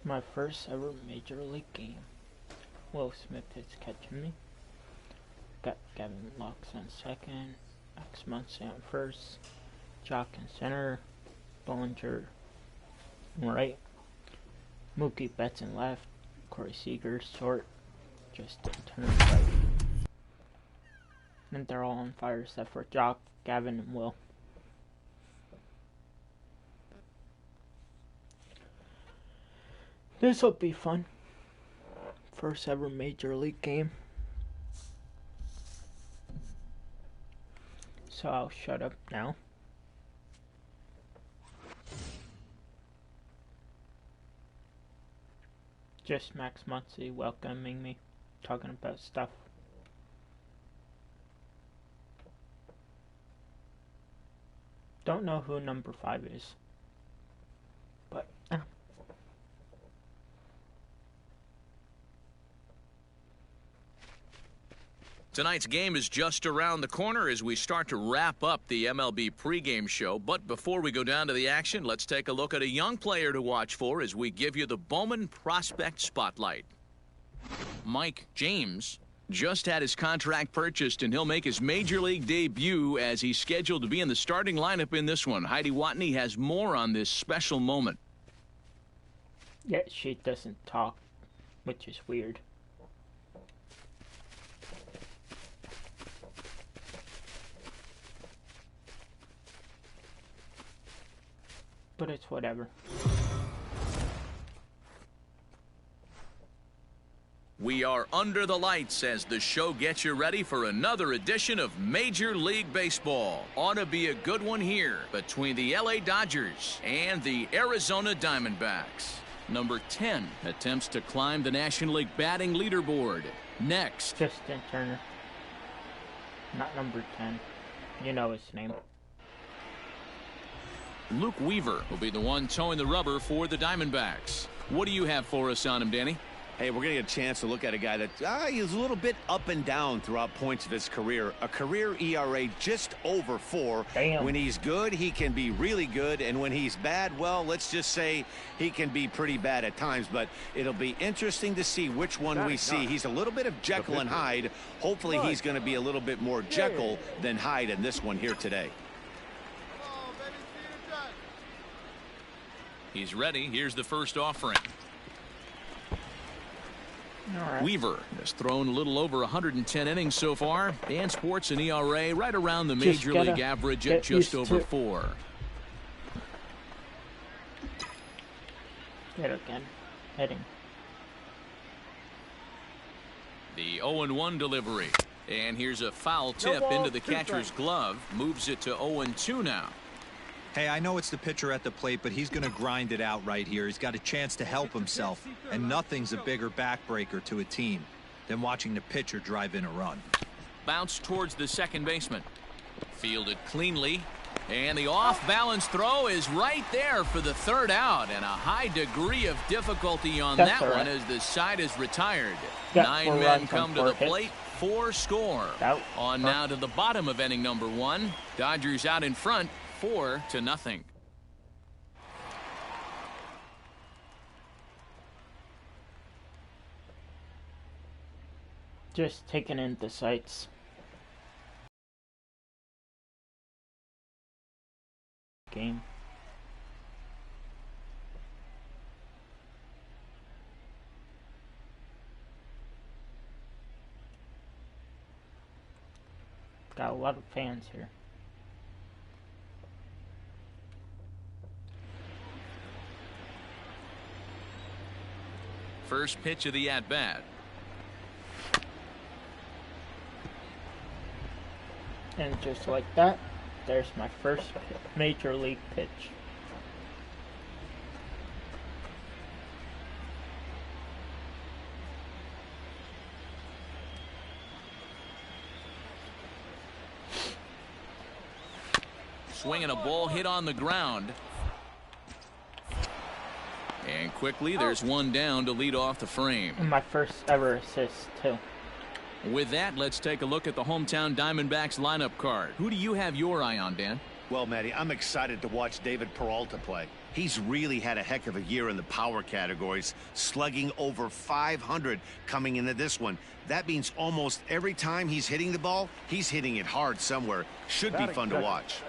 My first ever major league game. Will Smith is catching me. Got Gavin Lux on second. Max Muncy on first. Jock in center. Bollinger right. Mookie Betts in left. Corey Seager short. Justin Turner right. And they're all on fire except for Jock, Gavin, and Will. This will be fun. First ever major league game. So I'll shut up now. Just Max Muncy welcoming me, talking about stuff. Don't know who number 5 is, but Tonight's game is just around the corner as we start to wrap up the MLB pregame show. But before we go down to the action, let's take a look at a young player to watch for as we give you the Bowman Prospect Spotlight. Mike James just had his contract purchased, and he'll make his major league debut as he's scheduled to be in the starting lineup in this one. Heidi Watney has more on this special moment. Yet she doesn't talk, which is weird. But it's whatever. We are under the lights as the show gets you ready for another edition of Major League Baseball. Ought to be a good one here between the LA Dodgers and the Arizona Diamondbacks. Number 10 attempts to climb the National League batting leaderboard. Next, Justin Turner. Not number 10. You know his name. Luke Weaver will be the one towing the rubber for the Diamondbacks. What do you have for us on him, Danny? Hey, we're going to get a chance to look at a guy that he's a little bit up and down throughout points of his career. A career ERA just over 4. Damn. When he's good, he can be really good. And when he's bad, well, let's just say he can be pretty bad at times. But it'll be interesting to see which one we see. He's a little bit of Jekyll and Hyde. Hopefully he's going to be a little bit more Jekyll than Hyde in this one here today. He's ready. Here's the first offering. Right. Weaver has thrown a little over 110 innings so far and sports an ERA right around the major league average at just over 4. Hit again. Heading. The 0-1 delivery. And here's a foul tip into the catcher's glove. Moves it to 0-2 now. Hey, I know it's the pitcher at the plate, but he's going to grind it out right here. He's got a chance to help himself, and nothing's a bigger backbreaker to a team than watching the pitcher drive in a run. Bounce towards the second baseman. Fielded cleanly, and the off-balance throw is right there for the third out, and a high degree of difficulty on that one as the side is retired. 9 men come to the plate. 4 score. On now to the bottom of inning number 1. Dodgers out in front. 4-0. Just taking in the sights. Game. Got a lot of fans here. First pitch of the at-bat. And just like that, there's my first major league pitch. Swinging a ball hit on the ground. And quickly, there's one down to lead off the frame. And my first ever assist, too. With that, let's take a look at the hometown Diamondbacks lineup card. Who do you have your eye on, Dan? Well, Matty, I'm excited to watch David Peralta play. He's really had a heck of a year in the power categories, slugging over 500 coming into this one. That means almost every time he's hitting the ball, he's hitting it hard somewhere. Should be fun to watch.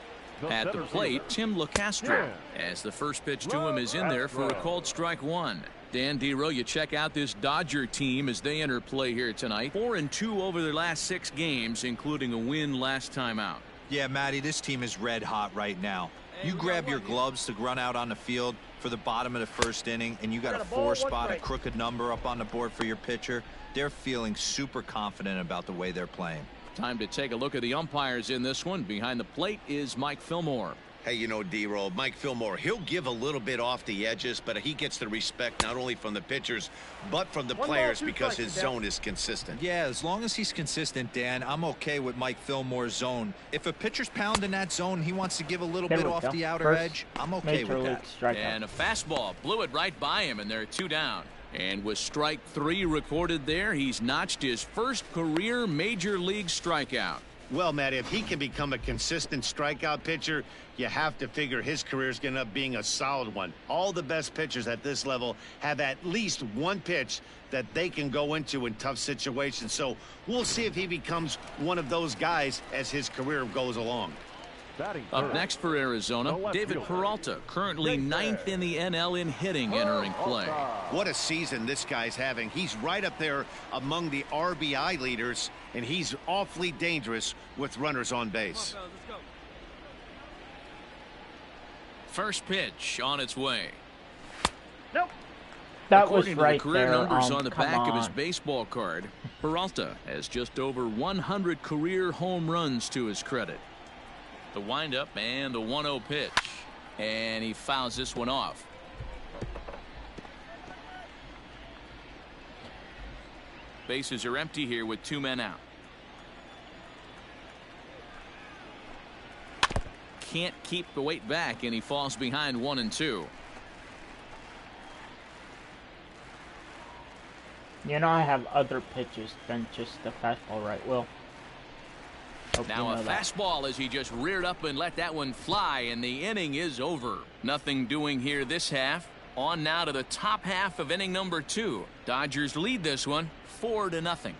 At the plate, Tim LeCastro, as the first pitch to him is in there for a called strike one. Dan Dero, you check out this Dodger team as they enter play here tonight. 4-2 over their last 6 games, including a win last time out. Yeah, Matty, this team is red hot right now. You grab your gloves to run out on the field for the bottom of the first inning, and you got a 4-spot, a crooked number up on the board for your pitcher. They're feeling super confident about the way they're playing. Time to take a look at the umpires in this one. Behind the plate is Mike Fillmore. Hey, you know, D-Roll, Mike Fillmore, he'll give a little bit off the edges, but he gets the respect not only from the pitchers, but from the players because his zone is consistent. Yeah, as long as he's consistent, Dan, I'm okay with Mike Fillmore's zone. If a pitcher's pounding that zone, he wants to give a little bit off the outer edge, I'm okay with that. And a fastball blew it right by him, and there are 2 down. And with strike 3 recorded there, he's notched his first career major league strikeout. Well, Matt, if he can become a consistent strikeout pitcher, you have to figure his career is going to end up being a solid one. All the best pitchers at this level have at least one pitch that they can go into in tough situations. So we'll see if he becomes one of those guys as his career goes along. Up next for Arizona, David Peralta, currently 9th in the NL in hitting, entering play. What a season this guy's having. He's right up there among the RBI leaders, and he's awfully dangerous with runners on base. First pitch on its way. Nope. That was According right to the career there. numbers on the back on. of his baseball card, Peralta has just over 100 career home runs to his credit. The windup and the 1-0 pitch, and he fouls this one off. Bases are empty here with 2 men out. Can't keep the weight back, and he falls behind 1-2. You know, I have other pitches than just the fastball, right, Will? Now a fastball as he just reared up and let that one fly, and the inning is over. Nothing doing here this half. On now to the top half of inning number 2. Dodgers lead this one 4-0.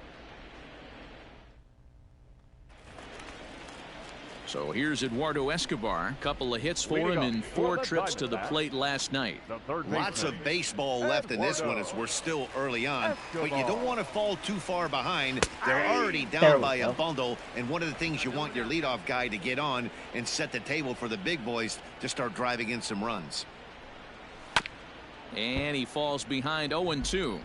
So here's Eduardo Escobar. Couple of hits for him in 4 trips to the plate last night. Lots of baseball left in this one as we're still early on, but you don't want to fall too far behind. They're already down by a bundle, and one of the things you want your leadoff guy to get on and set the table for the big boys to start driving in some runs. And he falls behind 0-2.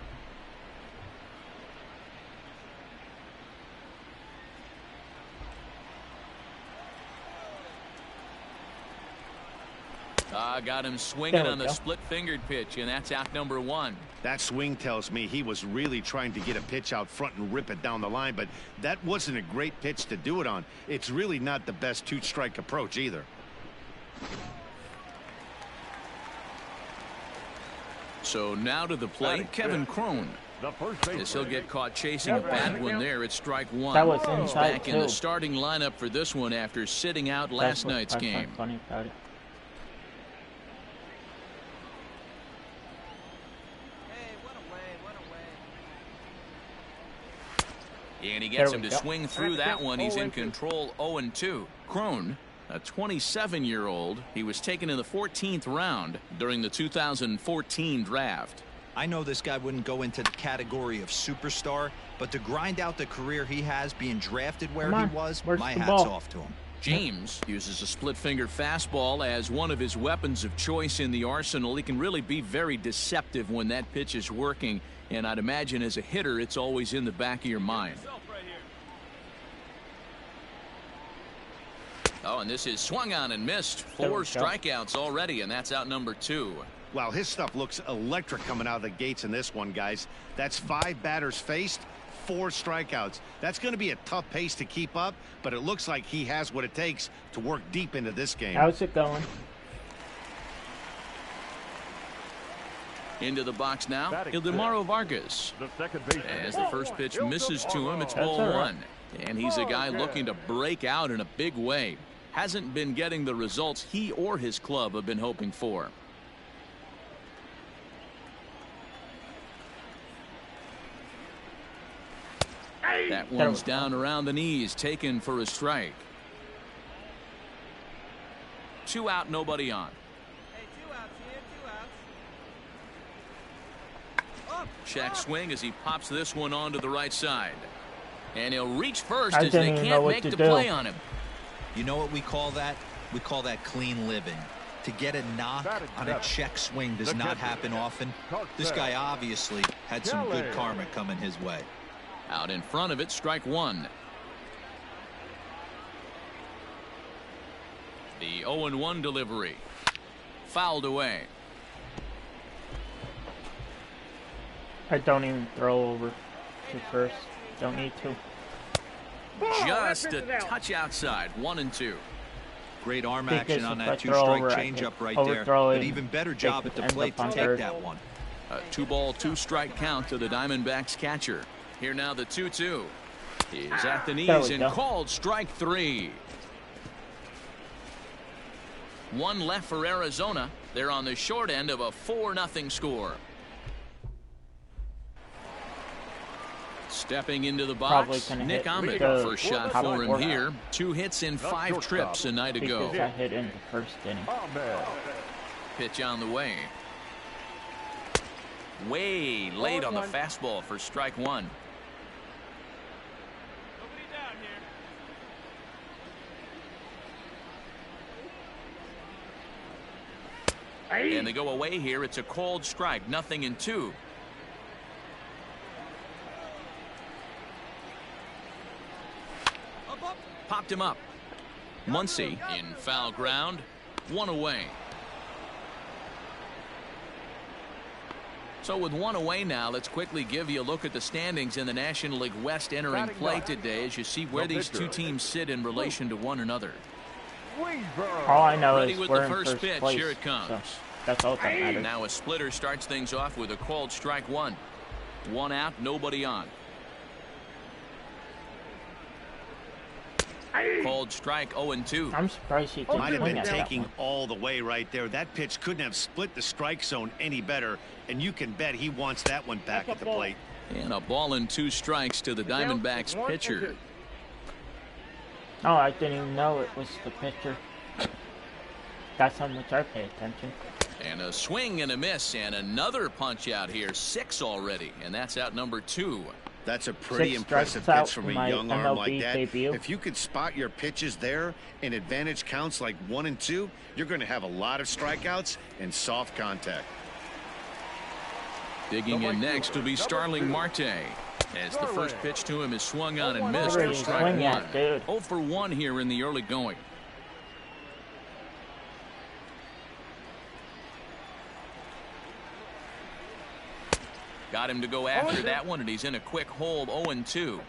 Got him swinging on the split-fingered pitch, and that's out number 1. That swing tells me he was really trying to get a pitch out front and rip it down the line, but that wasn't a great pitch to do it on. It's really not the best 2-strike approach either. So now to the plate, Kevin Crone. As he'll get caught chasing a bad one there at strike 1. That was He's inside back in the starting lineup for this one after sitting out last night's game. Funny about it. And he gets him to swing through that one. He's in control, 0-2. Crone, a 27-year-old. He was taken in the 14th round during the 2014 draft. I know this guy wouldn't go into the category of superstar, but to grind out the career he has being drafted where he was, my hat's off to him. James uses a split-finger fastball as one of his weapons of choice in the arsenal. He can really be very deceptive when that pitch is working, and I'd imagine as a hitter it's always in the back of your mind. Oh, and this is swung on and missed. 4 strikeouts already, and that's out number 2. Wow, his stuff looks electric coming out of the gates in this one, guys. That's 5 batters faced, 4 strikeouts. That's going to be a tough pace to keep up, but it looks like he has what it takes to work deep into this game. How's it going? Into the box now, Ildemaro Vargas. As the first pitch misses to him, it's ball 1. And he's a guy looking to break out in a big way. Hasn't been getting the results he or his club have been hoping for. That one's down around the knees, taken for a strike. 2 out, nobody on. Hey, 2 outs here, 2 outs. Check swing as he pops this one onto the right side. And he'll reach first I as they didn't even know can't what make to the do. play on him. You know what we call that? We call that clean living. To get a knock on a check swing does not happen often. This guy obviously had some good karma coming his way. Out in front of it, strike 1. The 0-1 delivery. Fouled away. I don't even throw over to first. Don't need to. Just a touch outside. 1-2. Great arm Because action on if that I 2-strike throw over, I changeup can right there. overthrow it But even better job at the end plate up to on take third. that one. A 2-ball, 2-strike count to the Diamondbacks catcher. Here now the 2-2. He's at the There knees we and go. called strike 3. 1 left for Arizona. They're on the short end of a 4-0 score. Stepping into the Probably box, gonna Nick hit Ahmed. the First shot top for him four. here. 2 hits in 5 trips a night ago. Because I hit in the first inning. Pitch on the way. Way late on the fastball for strike 1. Nobody down here. And they go away here. It's a called strike. 0-2. Popped him up. Muncy in foul ground. 1 away. So with 1 away now, let's quickly give you a look at the standings in the National League West entering play today as you see where these two teams sit in relation to one another. All I know Ready is with we're the in first first pitch. place. Here it comes. So that's all that matters. Now a splitter starts things off with a called strike 1. 1 out, nobody on. Called strike 0-2. I'm surprised he didn't Might have swing been at that taking one. all the way right there. That pitch couldn't have split the strike zone any better, and you can bet he wants that one back at the plate. And a ball and 2 strikes to the Diamondbacks pitcher. Oh, I didn't even know it was the pitcher. That's how much I pay attention. And a swing and a miss and another punch out here. 6 already, and that's out number 2. That's a pretty 6 impressive strikes out pitch from in a my young arm like MLB that. debut. If you could spot your pitches there in advantage counts like 1 and 2, you're going to have a lot of strikeouts and soft contact. Digging in next will be Starling Marte. As the first pitch to him is swung on and missed What are for you strike swinging 1. at, dude? 0 for 1 here in the early going. Got him to go after that one, and he's in a quick hold. 0-2.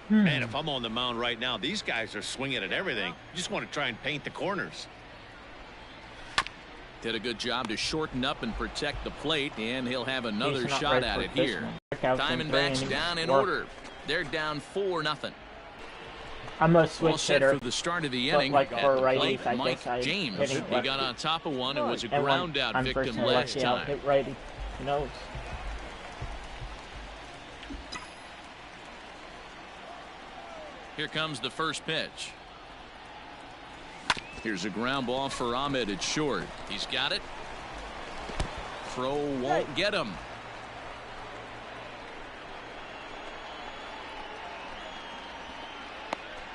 Man, if I'm on the mound right now, these guys are swinging at everything. You just want to try and paint the corners. Did a good job to shorten up and protect the plate, and he'll have another He's not shot ready at for it this here. one. Strikeouts in 3 Diamondbacks innings. down in Work. order. They're down 4-0. I'm a Well switch set hitter. for the start of the But inning. like At for the righties, plate, I Mike guess I James. hit He it got lefty. on top of one and was a And when ground out I'm victim first and last lefty, I'll time. hit righty. Who knows? Here comes the first pitch. Here's a ground ball for Ahmed at short. He's got it. Throw won't get him.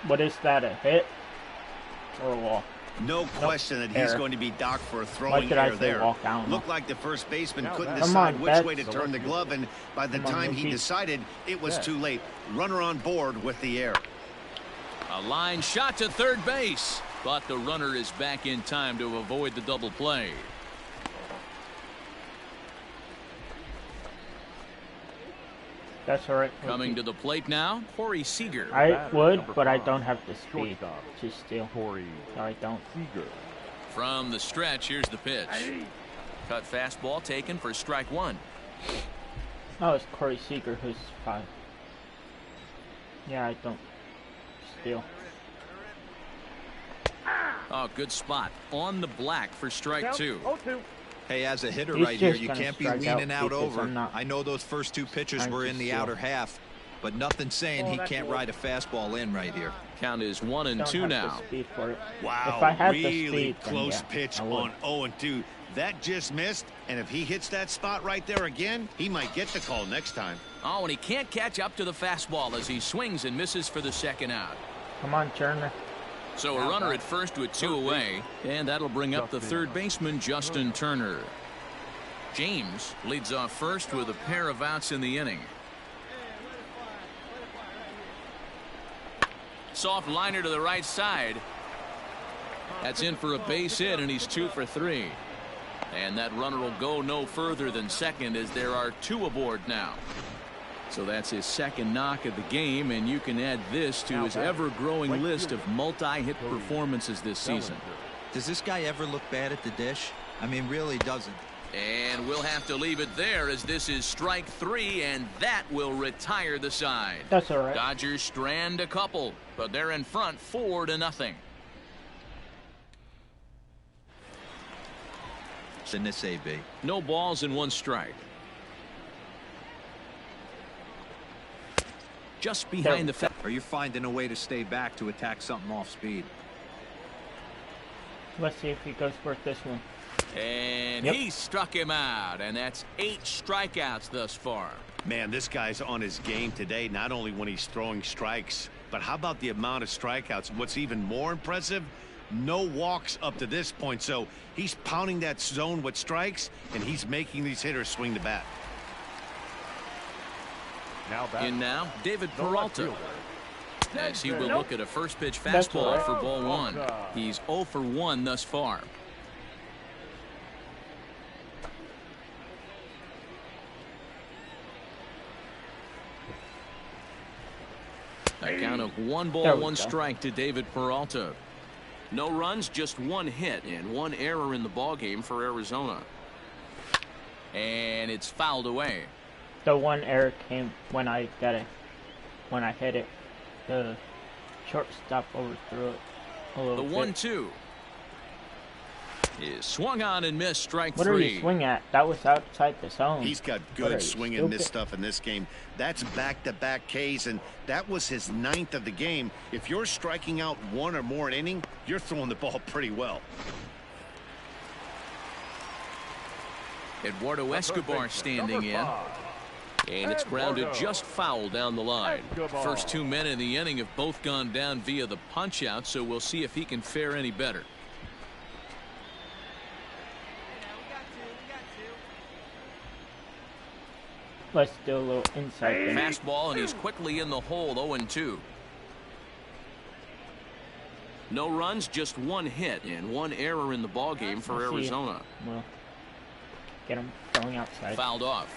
What is that, a hit? Or a walk? No question that he's error. going to be docked for a Why throwing did I error say there. walk? I don't know. Looked like the first baseman couldn't Come decide on, which Betts. way to turn the glove, and by the Come on, time he Mookie. decided, it was too late. Runner on board with the error. A line shot to third base, but the runner is back in time to avoid the double play. That's alright. Coming to the plate now, Corey Seager. I would, but I don't have the speed to steal. So I don't. From the stretch, here's the pitch. Cut fastball taken for strike 1. Oh, it's Corey Seager who's 5. Yeah, I don't steal. Oh, good spot. On the black for strike 2. Hey, as a hitter He's right here, just you gonna can't be strike out leaning out because over. I'm not I know those first 2 pitches trying were to in the steal. outer half, but nothing saying he can't ride a fastball in right here. Count is 1-2 now. Speed for it. Wow, If I had the really speed, then close yeah, pitch I would. on 0-2. That just missed, and if he hits that spot right there again, he might get the call next time. Oh, and he can't catch up to the fastball as he swings and misses for the second out. Come on, Turner. So a runner at first with 2 away, and that'll bring up the third baseman, Justin Turner. James leads off first with a pair of outs in the inning. Soft liner to the right side. That's in for a base hit, and he's 2 for 3. And that runner will go no further than second as there are 2 aboard now. So that's his second knock of the game, and you can add this to his ever-growing list of multi-hit performances this season. Does this guy ever look bad at the dish? I mean, really doesn't. And we'll have to leave it there as this is strike 3, and that will retire the side. That's all right. Dodgers strand a couple, but they're in front 4-0. In this AB. No balls and 1 strike. Just behind the fence. Are you finding a way to stay back to attack something off speed? Let's see if he goes for this one. And Yep. he struck him out, and that's 8 strikeouts thus far. Man, this guy's on his game today, not only when he's throwing strikes, but how about the amount of strikeouts? What's even more impressive, no walks up to this point. So he's pounding that zone with strikes, and he's making these hitters swing the bat. In now, David Peralta. As he will look at a first pitch That's fastball all right. for ball 1. He's 0 for 1 thus far. A count of 1 There ball, we 1 go. strike to David Peralta. No runs, just 1 hit and 1 error in the ballgame for Arizona. And it's fouled away. The one error came when I hit it. The shortstop overthrew it a The little bit. 1-2 is swung on and missed. Strike What are 3. you swing at? That was outside the zone. He's got What are good you, swing and miss stupid? stuff in this game. That's back-to-back Ks, and that was his 9th of the game. If you're striking out 1 or more an inning, you're throwing the ball pretty well. Eduardo Escobar standing in. And it's grounded just foul down the line. First 2 men in the inning have both gone down via the punch out, so we'll see if he can fare any better. Let's do a little insight thing. Fastball, and he's quickly in the hole. 0-2. No runs, just 1 hit and 1 error in the ballgame for Let's see. Arizona. Well, get him throwing outside. Fouled off.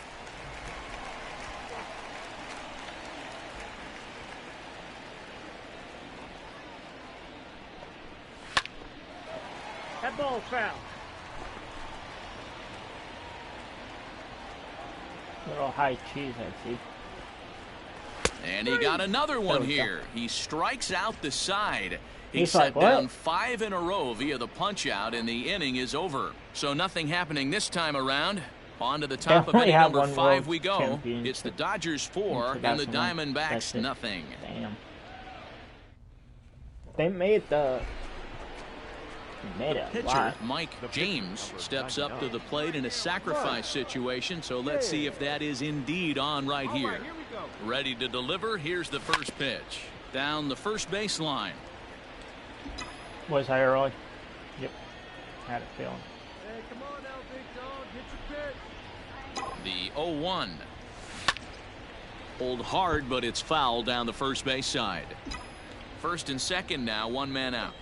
That ball's foul. Little high cheese, I see. And he got another one There we go. here. He strikes out the side. He He's set like, down what? 5 in a row via the punch out, and the inning is over. So nothing happening this time around. On to the top of Definitely inning have number one 5 world we go. championship It's the Dodgers 4 in and the 2001. Diamondbacks That's it. nothing. Damn. They made it Pitcher live. Mike James steps up to the plate in a sacrifice situation, so let's see if that is indeed on right here. Here we go. Ready to deliver. Here's the first pitch. Down the first baseline. Was I early? Yep. Had a feeling. Hey, come on now, big dog. Hit your pitch. The 0-1. Hold hard, but it's foul down the first base side. First and second now, 1 man out.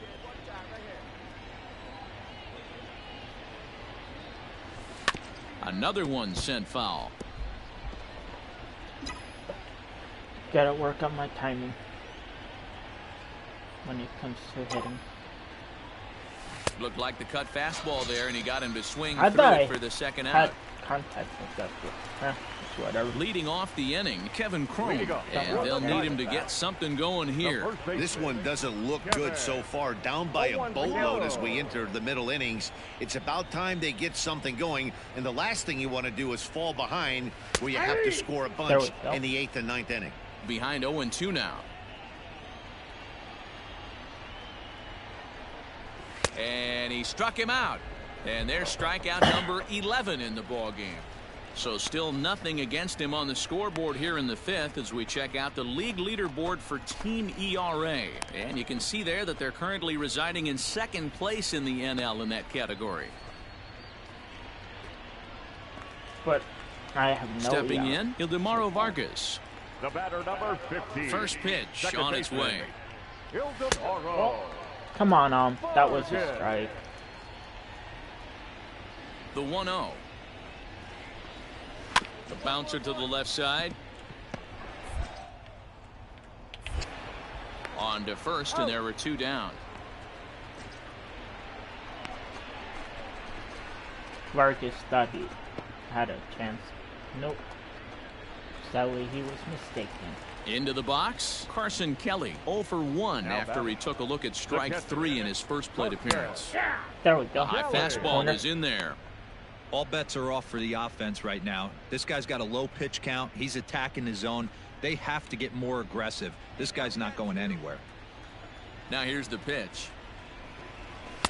Another one sent foul. Gotta work on my timing when it comes to hitting. Looked like the cut fastball there, and he got him to swing I through thought it I for the second Had out. contact with that, but it's whatever. Leading off the inning, Kevin Cron, and they'll need him to get something going here. This one doesn't look good so far. Down by a boatload as we enter the middle innings. It's about time they get something going, and the last thing you want to do is fall behind where you have to score a There we bunch go. in the 8th and 9th inning. behind 0-2 now. And he struck him out. And there's strikeout number 11 in the ball game. So still nothing against him on the scoreboard here in the 5th as we check out the league leaderboard for team ERA. And you can see there that they're currently residing in 2nd place in the NL in that category. But I have no Stepping in, Ildemaro Vargas. The batter, number 15. First pitch on its way. Ildemaro. Come on, that was a strike. The 1-0. The bouncer to the left side. On to first, and there were 2 down. Vargas thought he had a chance. Nope. Sadly, he was mistaken. Into the box, Carson Kelly, 0 for 1 after he took a look at strike 3 in his first plate appearance. There we go. The high fastball is in there. All bets are off for the offense right now. This guy's got a low pitch count. He's attacking his zone. They have to get more aggressive. This guy's not going anywhere. Now here's the pitch.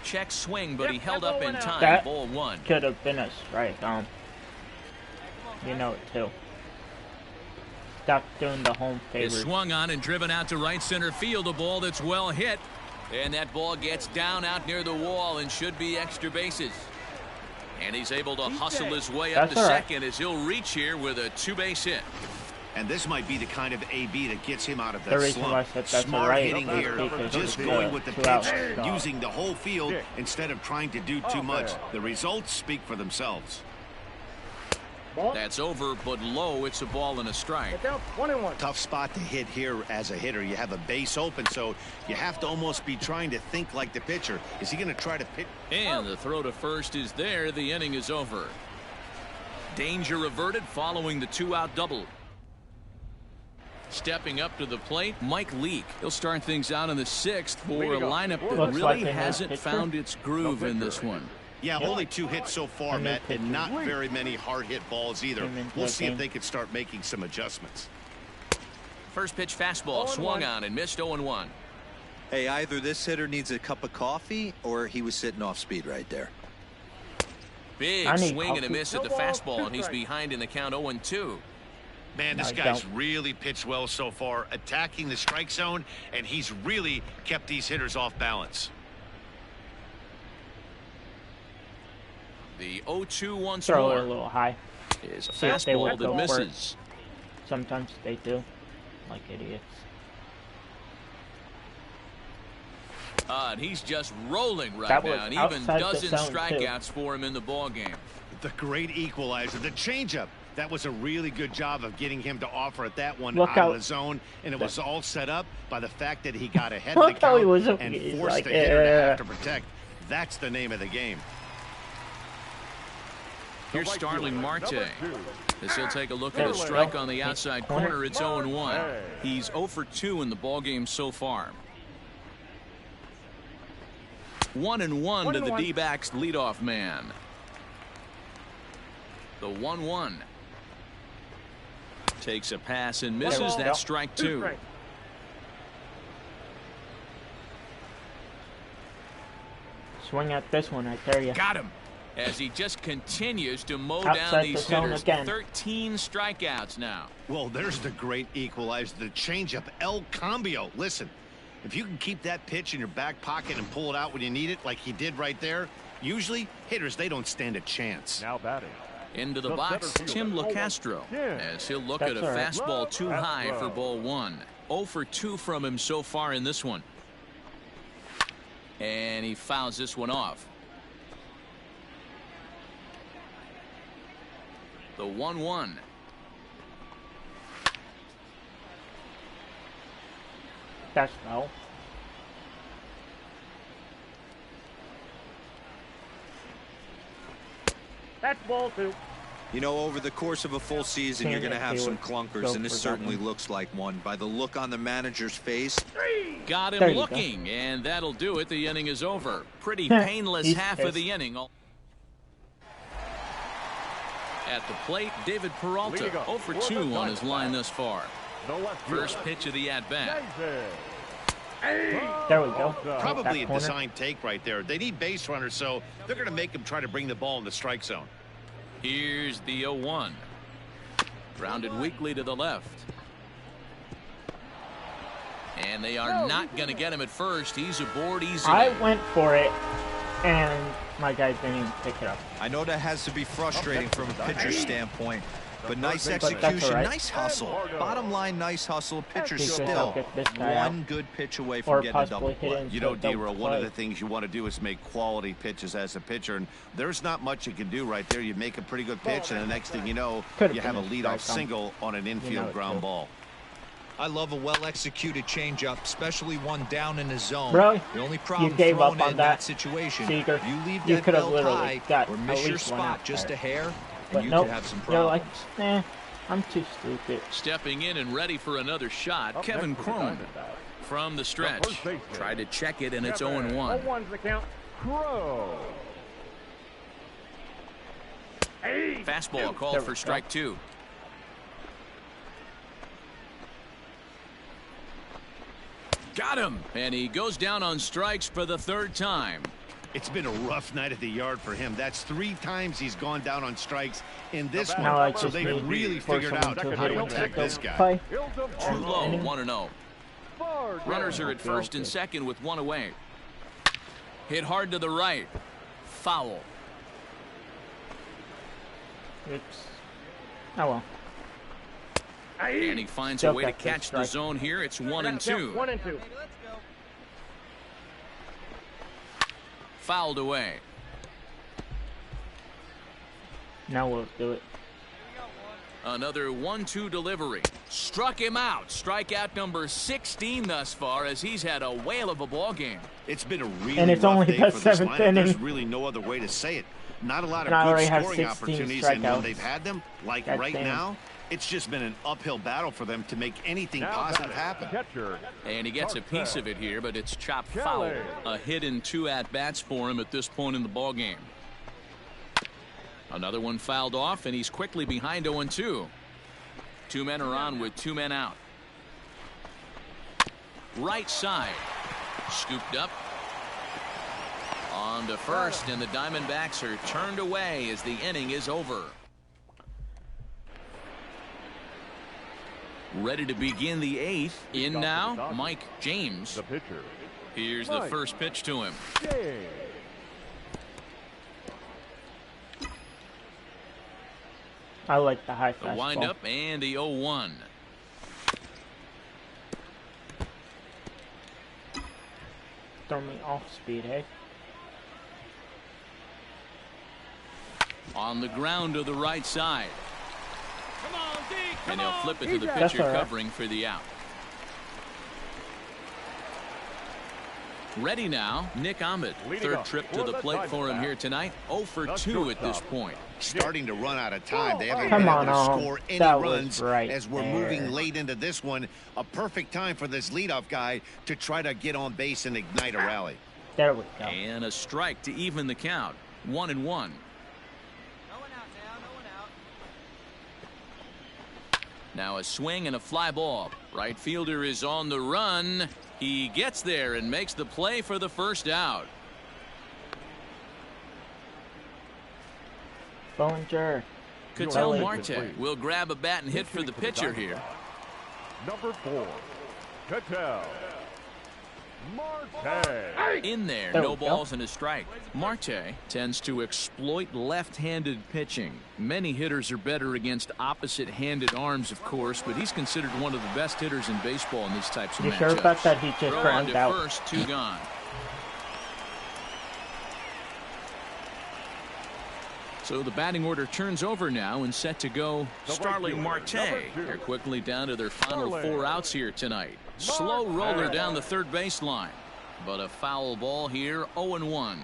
Check swing, but he held up in time. That Ball 1. could have been a strike. You know it too. Stop doing the home Is favors. swung on and driven out to right center field. A ball that's well hit. And that ball gets down out near the wall and should be extra bases. And he's able to hustle his way up to second as he'll reach here with a 2-base hit. And this might be the kind of AB that gets him out of The that reason why I slump. said that's Smart right hitting here, because just it's going with the 2 outs. pitch, using the whole field instead of trying to do too much. The results speak for themselves. That's over, but low. It's a ball and a strike. Down 21. Tough spot to hit here as a hitter. You have a base open, so you have to almost be trying to think like the pitcher. Is he going to try to pitch? And the throw to first is there. The inning is over. Danger averted following the 2-out double. Stepping up to the plate, Mike Leake. He'll start things out in the 6th for a lineup that Looks really like a hasn't pitcher. found its groove in this one. Yeah, only 2 hits so far, new Matt, and pitcher. not very many hard-hit balls either. Came into We'll the see if game. they can start making some adjustments. First pitch fastball swung on and missed 0-1. Hey, either this hitter needs a cup of coffee or he was sitting off speed right there. Big I need swing and a coffee. miss at the fastball, and he's behind in the count 0-2. Man, this No, guy's don't. really pitched well so far, attacking the strike zone, and he's really kept these hitters off balance. The 0-2 once Throw it a more little high. is a See if they fastball would that go for it. misses. Sometimes they do. Like idiots. And he's just rolling right That was now, and even outside the dozen zone, too. strikeouts for him in the ball game. The great equalizer, the changeup. That was a really good job of getting him to offer at that one Look out how- of the zone, and it was all set up by the fact that he got ahead of the Look how he count was and he's forced like, the hitter to "Yeah." have to protect. That's the name of the game. Here's Starling Marte. Number 2. As he'll take a look at There a we strike go. on the outside Corner. corner. It's 0-1. He's 0 for 2 in the ball game so far. 1-1 to the 1-1. D-backs leadoff man. The 1-1 takes a pass and misses. go. That's strike 2. Strike. Swing at this one right there, yeah. Got him. As he just continues to mow Outside down the these zone hitters. again. 13 strikeouts now. Well, there's the great equalizer, the changeup, El Cambio. Listen, if you can keep that pitch in your back pocket and pull it out when you need it, like he did right there, usually hitters, they don't stand a chance. Now batting. Into the The box, center Tim fielder, LeCastro, yeah. as he'll look at That's a all right. fastball too That's high for right. ball 1. 0 for 2 from him so far in this one. And he fouls this one off. The 1-1. That's no. That's ball 2. You know, over the course of a full season, you're going to have some Go clunkers, and this for that certainly one. looks like one. By the look on the manager's face, Got him There you go. looking, and that'll do it. The inning is over. Pretty Heh, painless he's half of pissed. the inning. At the plate, David Peralta, Leading off 0 for for 2 the on his line Diamondbacks. thus far. The left First pitch of the at-bat. There we go. Probably a That corner. design take right there. They need base runners, so they're going to make him try to bring the ball in the strike zone. Here's the 0-1. Grounded weakly to the left. And they are not going to get him at first. He's aboard easily. I went for it, and my guy didn't even pick it up. I know that has to be frustrating from a pitcher's standpoint, but nice But that's execution, all right. nice hustle. Bottom line, nice hustle. Pitcher's He could still help get this guy out. one good pitch away Or from getting a possibly double hit play. into You know, a double D-Roll, one of play. the things you want to do is make quality pitches as a pitcher, and there's not much you can do right there. You make a pretty good pitch, and the next thing you know, Could've you have a been a leadoff strike single on an infield it ground too. ball. I love a well-executed changeup, especially one down in the zone. Really? The only problem gave throwing up it on in that, that situation, Seager. you leave You that could have belt literally high got or at miss your least one spot out just there. a hair, and But you nope, could have some you're like, problems. I'm too stupid. Stepping in and ready for another shot, Up Kevin next for the Crone. Diamondbacks. From the stretch. first baseman. Tried to check it, and it's Kevin. 0-1. 0-1's the count. Crow. Fastball called for strike 2. Got him, and he goes down on strikes for the 3rd time. It's been a rough night at the yard for him. That's 3 times he's gone down on strikes in this Now one. I So just they've need really for figured someone out to how to hit attack the this guy. play. Too low, inning. 1-0. Runners are at first and second with 1 away. Hit hard to the right. Foul. Oops. Oh well. And he finds Still a way to got the catch the strike. zone here. It's 1-2. 1-2. Fouled away. Now we'll do it. Another 1-2 delivery. Struck him out. Strikeout number 16 thus far, as he's had a whale of a ball game. It's been a really And it's rough only day the for this 7th lineup. inning. There's really no other way to say it. Not a lot of And I good already have scoring 16 opportunities, and when strikeouts. they've had them, like God right damn. now, it's just been an uphill battle for them to make anything Now positive batting, happen. Catcher. And he gets a piece of it here, but it's chopped Kelly. foul. A hit and 2 at-bats for him at this point in the ball game. Another one fouled off, and he's quickly behind 0-2. 2 men are on with 2 men out. Right side. Scooped up. On to first, and the Diamondbacks are turned away as the inning is over. Ready to begin the 8th. In now, Mike James. The pitcher. Here's the Mike. first pitch to him. James. I like the high The fastball. windup and the 0-1. Throw me off speed, eh? On the ground to the right side. And they'll flip it to the That's pitcher all right. covering for the out. Ready now, Nick Ahmed. Leading 3rd off trip to for the the plate for him Diamondbacks. here tonight. 0 for The 2 at this shortstop. point. Starting to run out of time. They haven't Come been on, able to Al. score any That was runs right as we're there. moving late into this one. A perfect time for this leadoff guy to try to get on base and ignite a rally. There we go. And a strike to even the count. 1-1. Now a swing and a fly ball. Right fielder is on the run. He gets there and makes the play for the first out. Bollinger. Ketel Belly. Marte will grab a bat and hit for the pitcher here. Number 4. Cattell. Marte. In there, There no we go. balls and a strike. Marte tends to exploit left-handed pitching. Many hitters are better against opposite-handed arms, of course, but he's considered one of the best hitters in baseball in these types of You matchups. sure about that? He just Throw on ground to out. first, 2 gone. So the batting order turns over now and set to go Starling Marte. They're quickly down to their final 4 outs here tonight. Slow roller down the third baseline, but a foul ball here. 0-1.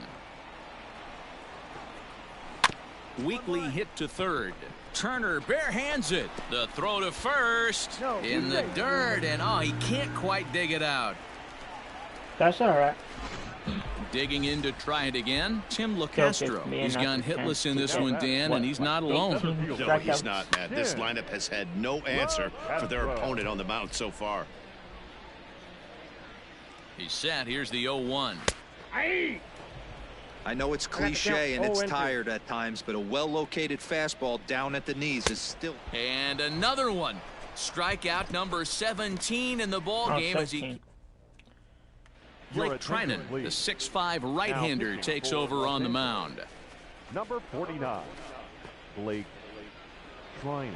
Weakly hit to third. Turner bare hands it. The throw to first in the dirt, and he can't quite dig it out. That's all right. Digging in to try it again, Tim LaCastro. He's gone hitless in this one, Dan, and he's not alone. No, he's not, Matt. This lineup has had no answer for their opponent on the mound so far. He's set. Here's the 0-1. I know it's cliche and it's tired at times, but a well-located fastball down at the knees is still... And another one. Strikeout number 17 in the ball game as he... Blake Trinan, the 6'5" right-hander, takes over on the mound. Number 49, Blake Trinan.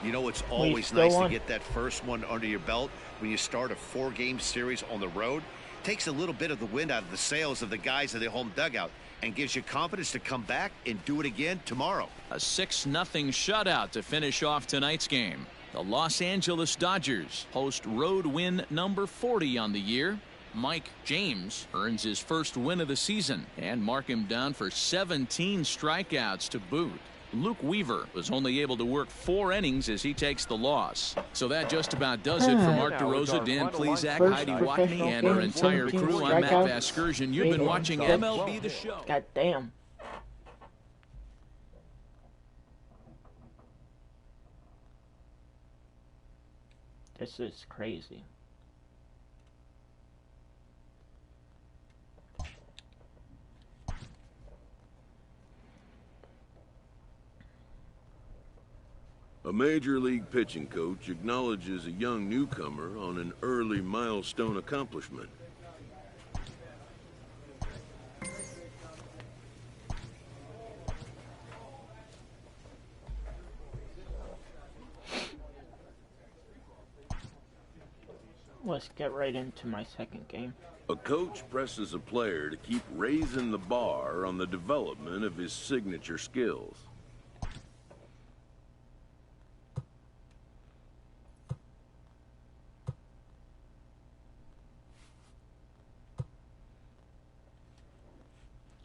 You know, it's always nice to get that first one under your belt when you start a 4-game series on the road. Takes a little bit of the wind out of the sails of the guys in the home dugout and gives you confidence to come back and do it again tomorrow. A 6-0 shutout to finish off tonight's game. The Los Angeles Dodgers host road win number 40 on the year. Mike James earns his first win of the season and mark him down for 17 strikeouts to boot. Luke Weaver was only able to work 4 innings as he takes the loss. So that just about does it for Mark DeRosa, Dan Plesac, Heidi Watney, and our entire crew. I'm Matt Vasgersian. You've been watching MLB The Show. God damn. This is crazy. A major league pitching coach acknowledges a young newcomer on an early milestone accomplishment. Let's get right into my second game. A coach presses a player to keep raising the bar on the development of his signature skills.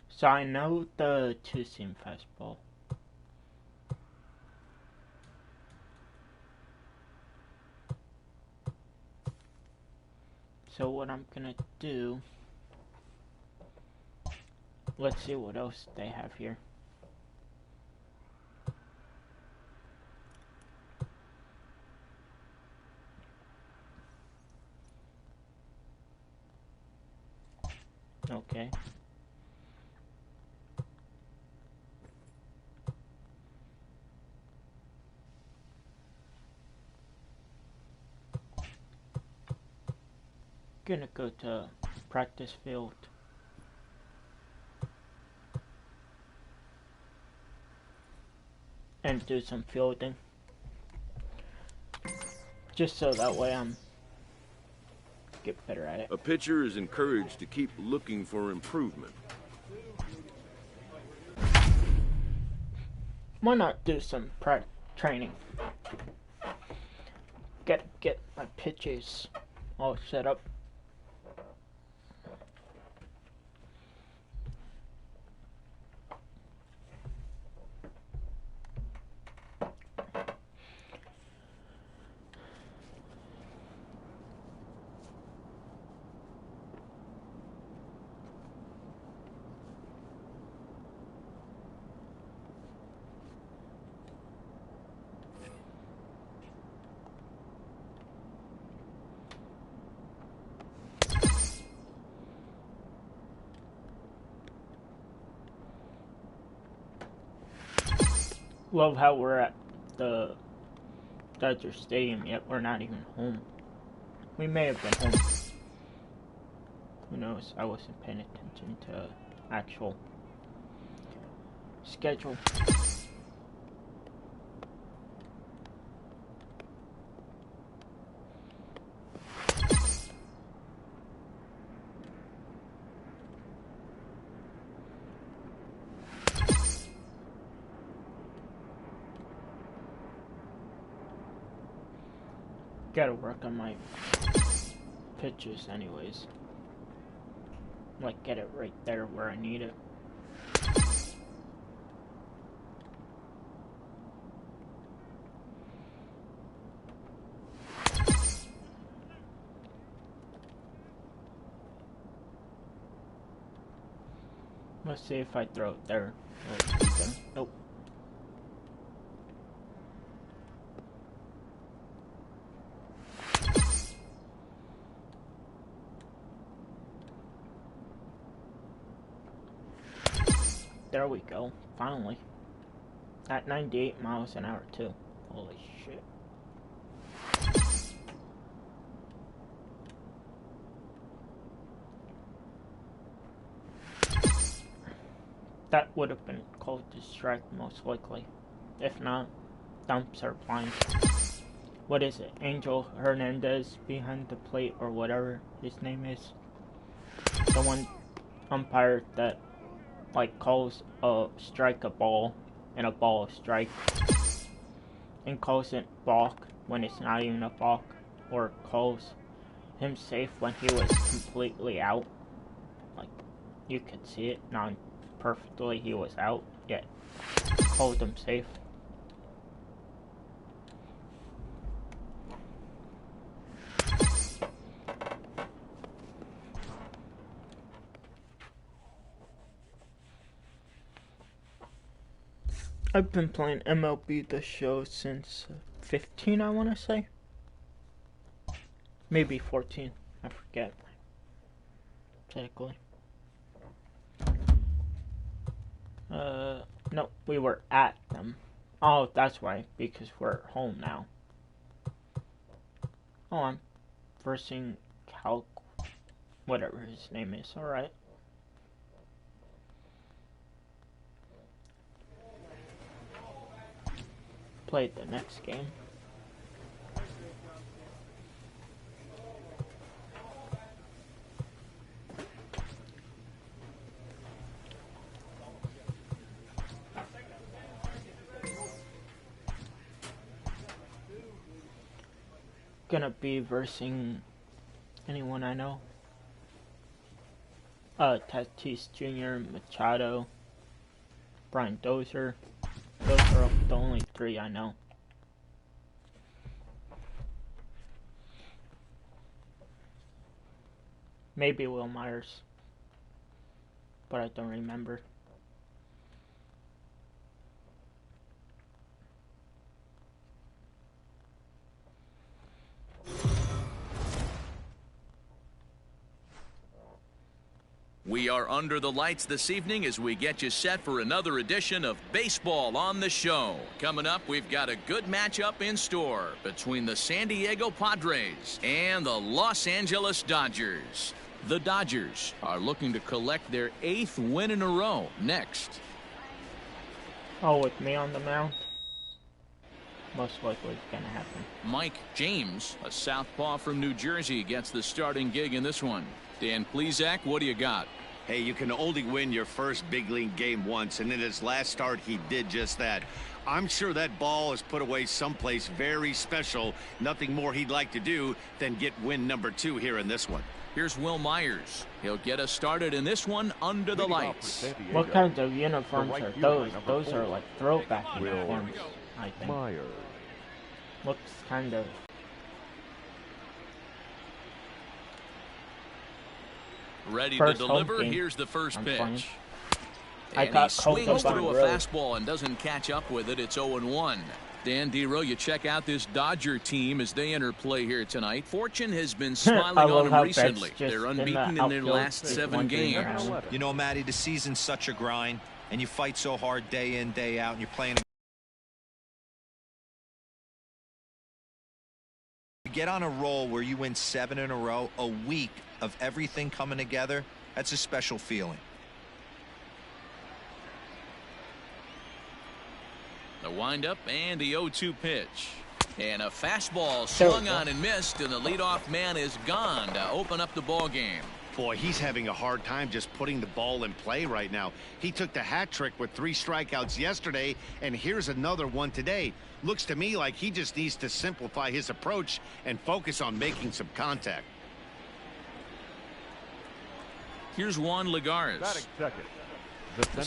So I know the 2-seam fastball. So what I'm gonna do, let's see what else they have here. Okay. Gonna go to practice field. And do some fielding. Just so that way I'm get better at it. A pitcher is encouraged to keep looking for improvement. Why not do some training? Get my pitches all set up. Love how we're at the Dodger Stadium, yet we're not even home. We may have been home. Who knows? I wasn't paying attention to actual schedule. Gotta work on my pitches anyways. Like, get it right there where I need it. Let's see if I throw it there. Nope. There we go. Finally. At 98 miles an hour too. Holy shit. That would have been called a strike most likely. If not, dumps are flying. What is it? Angel Hernandez behind the plate or whatever his name is. The one umpire that like calls a strike a ball and a ball a strike. And calls it balk when it's not even a balk. Or calls him safe when he was completely out. Like you could see it non perfectly he was out, yet called him safe. I've been playing MLB The Show since 15, I want to say. Maybe 14, I forget exactly. No, we were at them. Oh, that's why, because we're at home now. Oh, I'm versing Cal, whatever his name is, alright. Played the next game. Gonna be versing anyone I know. Tatis Jr., Machado, Brian Dozier. Those are the only three I know. Maybe Will Myers, but I don't remember. We are under the lights this evening as we get you set for another edition of Baseball on the Show. Coming up, we've got a good matchup in store between the San Diego Padres and the Los Angeles Dodgers. The Dodgers are looking to collect their 8th win in a row next. Oh, with me on the mound? Most likely it's gonna happen. Mike James, a southpaw from New Jersey, gets the starting gig in this one. Dan Plesac, what do you got? Hey, you can only win your first big league game once, and in his last start, he did just that. I'm sure that ball is put away someplace very special. Nothing more he'd like to do than get win number 2 here in this one. Here's Will Myers. He'll get us started in this one under the lights. What kinds of uniforms are those? Those are like throwback uniforms, I think. Myers. Looks kind of... Ready First to deliver. home game. Here's the first I'm pitch. fine. And he swings through a fastball and doesn't catch up with it. It's 0-1. Dan Dero, you check out this Dodger team as they enter play here tonight. Fortune has been smiling on them recently. They're unbeaten in their last 7 games. You know, Matty, the season's such a grind, and you fight so hard day in, day out, and you're playing. You get on a roll where you win 7 in a row, a week of everything coming together, that's a special feeling. The windup and the 0-2 pitch. And a fastball swung on and missed, and the leadoff man is gone to open up the ball game. Boy, he's having a hard time just putting the ball in play right now. He took the hat trick with 3 strikeouts yesterday, and here's another one today. Looks to me like he just needs to simplify his approach and focus on making some contact. Here's Juan Lagares. Batting second.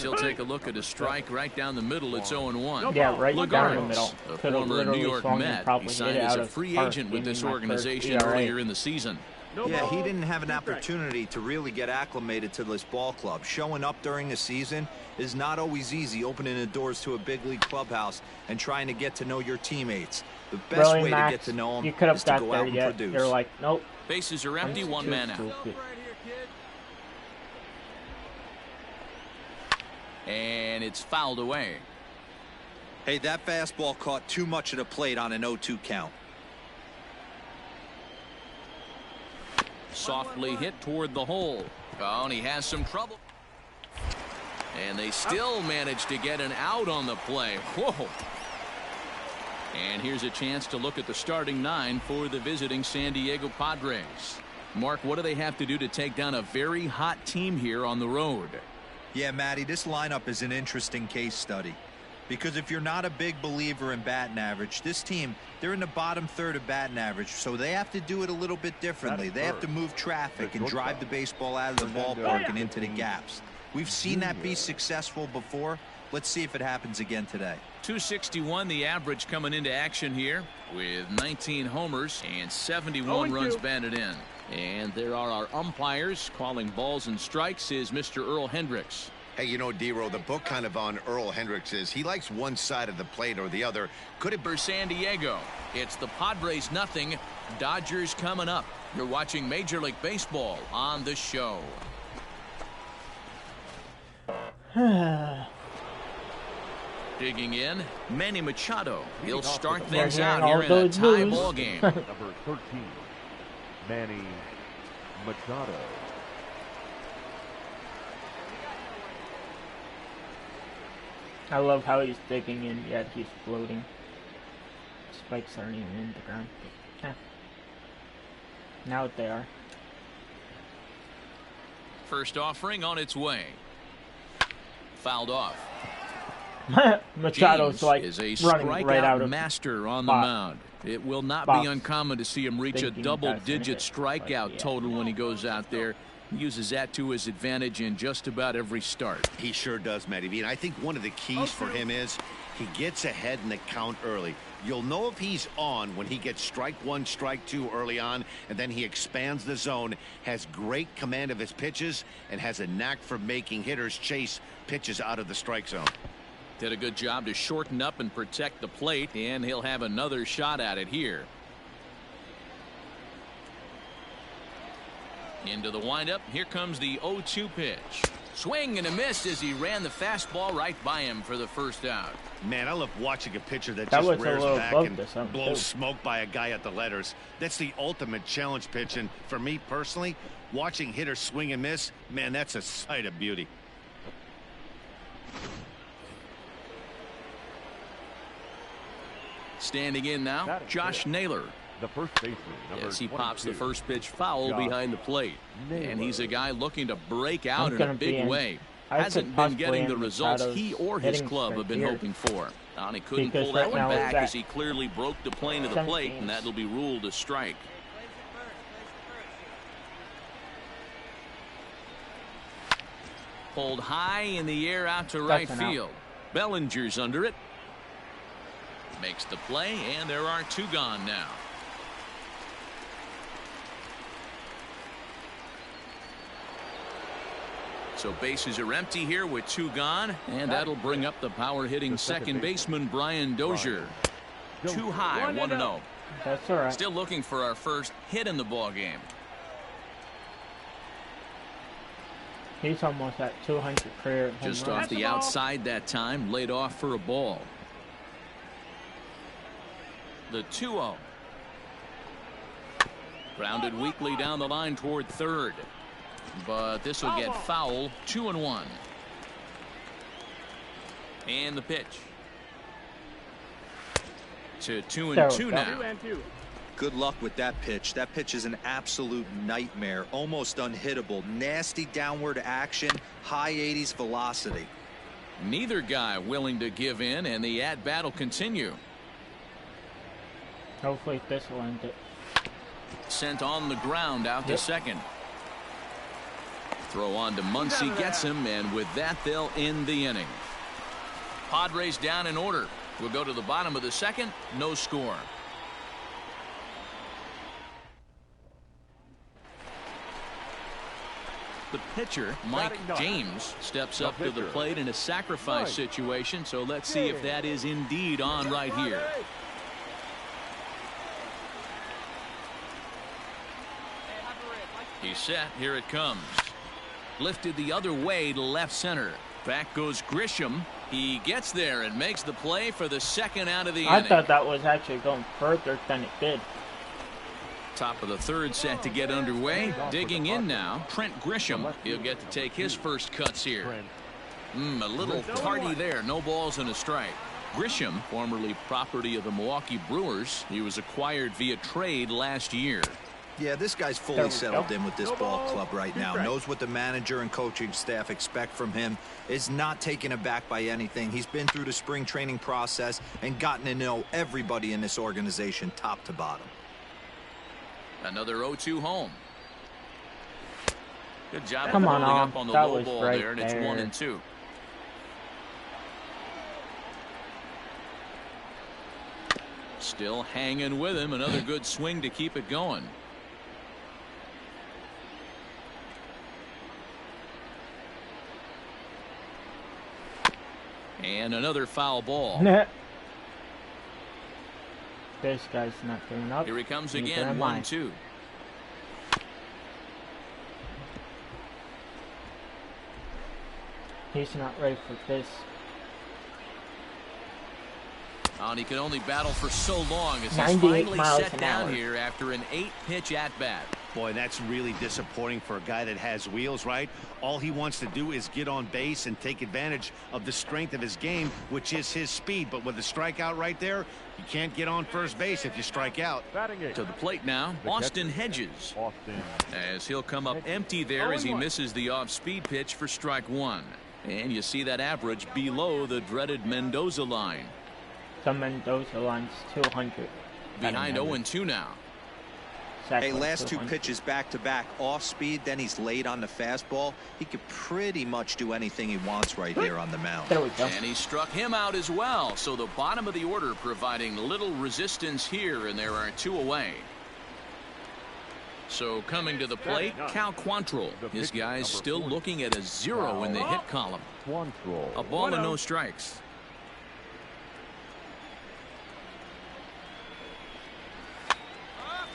He'll take a look at a strike right down the middle. It's 0-1. Yeah, right Lagares, down the middle. a former New York Met, he signed as a free agent with this organization earlier in the season. Yeah, he didn't have an opportunity to really get acclimated to this ball club. Showing up during the season is not always easy, opening the doors to a big league clubhouse and trying to get to know your teammates. The best Really, way Max, to get to know you them could have is to got go there out and yet. produce. You're like, nope. Bases are empty, one man out. And it's fouled away. Hey, that fastball caught too much of the plate on an 0-2 count. Softly hit toward the hole. Oh, and he has some trouble. And they still manage to get an out on the play. Whoa. And here's a chance to look at the starting 9 for the visiting San Diego Padres. Mark, what do they have to do to take down a very hot team here on the road? Yeah, Matty, this lineup is an interesting case study. Because if you're not a big believer in batting average, this team, they're in the bottom third of batting average, so they have to do it a little bit differently. They have to move traffic and drive the baseball out of the ballpark and into the gaps. We've seen that be successful before. Let's see if it happens again today. 261 the average coming into action here with 19 homers and 71 runs batted in. And there are our umpires calling balls and strikes is Mr. Earl Hendricks. Hey, you know, D-Row, the book kind of on Earl Hendricks is he likes one side of the plate or the other. Could it For San Diego, it's the Padres nothing, Dodgers coming up. You're watching Major League Baseball on the show. Digging in, Manny Machado. He'll start things out here in a tie ball game. Number 13, Manny Machado. I love how he's digging in, yet he's floating. Spikes aren't even in the ground. Eh. Now they are. First offering on its way. Fouled off. Machado's James like is a running right out strikeout of master on the box. mound. It will not Box. be uncommon to see him reach a Thinking double-digit that's gonna hit. strikeout Yeah. total when he goes out there. He uses that to his advantage in just about every start. He sure does, Matty V. And I think one of the keys for him is he gets ahead in the count early. You'll know if he's on when he gets strike one, strike two early on, and then he expands the zone, has great command of his pitches, and has a knack for making hitters chase pitches out of the strike zone. Did a good job to shorten up and protect the plate, and he'll have another shot at it here. Into the windup. Here comes the 0-2 pitch. Swing and a miss as he ran the fastball right by him for the first out. Man, I love watching a pitcher that That just was a rears little back above and the sun, blows too. smoke by a guy at the letters. That's the ultimate challenge pitch. And for me personally, watching hitters swing and miss, man, that's a sight of beauty. Standing in now, Josh Naylor. The first baseman, number As he 22. pops the first pitch foul Josh behind the plate. And he's a guy looking to break out in a gonna be big in- way. I Hasn't could been possibly getting the end results Machado's he or his hitting club streak have been here. hoping for. And he couldn't Because pull that right one now it's back at as he clearly broke the plane of the 7 plate, and games. that'll be ruled a strike. Pulled high in the air out to right That's an out. field. Bellinger's under it. Makes the play, and there are two gone now. So bases are empty here with two gone, and that'll bring up the power hitting second baseman Brian Dozier. Too high, 1-0. That's all right. Still looking for our first hit in the ball game. He's almost at 200 career home Just runs. off the outside that time, laid off for a ball. The 2-0. Grounded weakly down the line toward third. But this will get foul. 2-1. And the pitch. To 2-2 now. Good luck with that pitch. That pitch is an absolute nightmare. Almost unhittable. Nasty downward action. High 80s velocity. Neither guy willing to give in, and the at-bat will continue. Hopefully this will end it. Sent on the ground out to second. Throw on to Muncy, gets him, and with that they'll end the inning. Padres down in order. We'll go to the bottom of the second. No score. The pitcher, Mike James, steps up to the plate in a sacrifice situation, so let's see if that is indeed on right here. He's set. Here it comes. Lifted the other way to left center. Back goes Grisham. He gets there and makes the play for the second out of the inning. I thought that was actually going further than it did. Top of the third set to get underway. Digging in now, Trent Grisham. He'll get to take his first cuts here. A little party there. No balls and a strike. Grisham, formerly property of the Milwaukee Brewers. He was acquired via trade last year. Yeah, this guy's fully settled in with this ball club right now. Knows what the manager and coaching staff expect from him. Is not taken aback by anything. He's been through the spring training process and gotten to know everybody in this organization top to bottom. Another 0-2 home. Good job Come of on, holding up on the that low was ball right there, and it's there. 1-2. Still hanging with him. Another good swing to keep it going. And another foul ball. This guy's not giving up. Here he comes Neither again, am I. 1-2. He's not ready for this. And he can only battle for so long as he's 98 finally miles set an down hour. here after an 8-pitch at-bat. Boy, that's really disappointing for a guy that has wheels, right? All he wants to do is get on base and take advantage of the strength of his game, which is his speed. But with the strikeout right there, you can't get on first base if you strike out. To the plate now, Austin Hedges. As he'll come up empty there as he misses the off-speed pitch for strike one. And you see that average below the dreaded Mendoza line. The Mendoza line's 200. Behind 0-2 now. Hey, last two pitches back-to-back off speed, then he's late on the fastball. He could pretty much do anything he wants right there on the mound. There we go. And he struck him out as well. So the bottom of the order providing little resistance here, and there are two away. So coming to the plate, Cal Quantrill. His guy's still looking at a 0 in the hit column. A ball and no strikes.